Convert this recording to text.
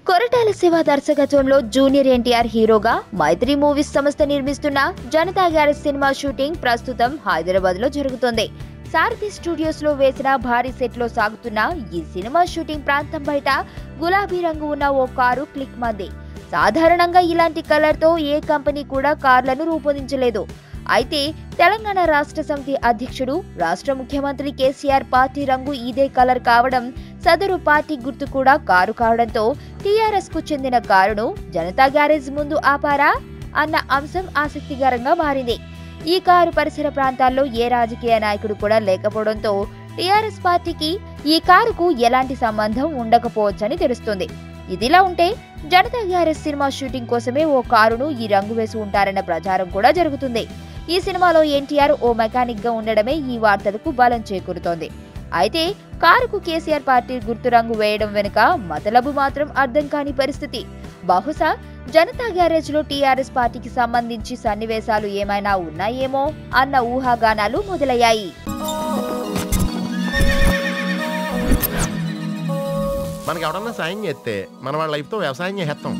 కొరటాల శివ దర్శకత్వంలో జూనియర్ ఎన్టీఆర్ హీరోగా మైత్రి మూవీస్ సంస్థ నిర్మిస్తున్న జనతా గ్యారేజ్ సినిమా షూటింగ్ ప్రస్తుతం హైదరాబాద్ లో జరుగుతోంది. సారథి స్టూడియోస్ లో వేసిన భారీ సెట్ లో సాగుతున్న ఈ సినిమా షూటింగ్ ప్రాంతం బయట గులాబీ రంగు ఉన్న ఓ కారు క్లిక్ మంది. సాధారణంగా ఇలాంటి కలర్ తో ఏ కంపెనీ కూడా కార్లను రూపొందించలేదు. అయితే తెలంగాణ రాష్ట్ర సమితి అధ్యక్షుడు, రాష్ట్ర ముఖ్యమంత్రి కేసీఆర్ పార్టీ రంగు ఇదే కలర్ కావడం, సదరు పార్టీ గుర్తు కూడా కారు కావడంతో టీఆర్ఎస్ కు చెందిన కారును జనతా గ్యారేజ్ ముందు ఆపారా అన్న అంశం ఆసక్తికరంగా మారింది. ఈ కారు పరిసర ప్రాంతాల్లో ఏ రాజకీయ నాయకుడు కూడా లేకపోవడంతో టీఆర్ఎస్ పార్టీకి ఈ కారుకు ఎలాంటి సంబంధం ఉండకపోవచ్చని తెలుస్తుంది. ఇదిలా ఉంటే జనతా గ్యారేజ్ సినిమా షూటింగ్ కోసమే ఓ కారును ఈ రంగు వేసి ఉంటారన్న ప్రచారం కూడా జరుగుతుంది. ఈ సినిమాలో ఎన్టీఆర్ ఓ మెకానిక్ గా ఉండడమే ఈ వార్తలకు బలం చేకూరుతోంది. అయితే కారుకు కేసీఆర్ పార్టీ గుర్తు రంగు వేయడం వెనుక మతలబు మాత్రం అర్థం కాని పరిస్థితి. బహుశా జనతా గ్యారేజ్ లో టీఆర్ఎస్ పార్టీకి సంబంధించి సన్నివేశాలు ఏమైనా ఉన్నాయేమో అన్న ఊహాగానాలు మొదలయ్యాయి. మనకి ఎవడన్నా సాయం చేస్తే మన వాళ్ళ లైఫ్తో వ్యవసాయం చేస్తాం.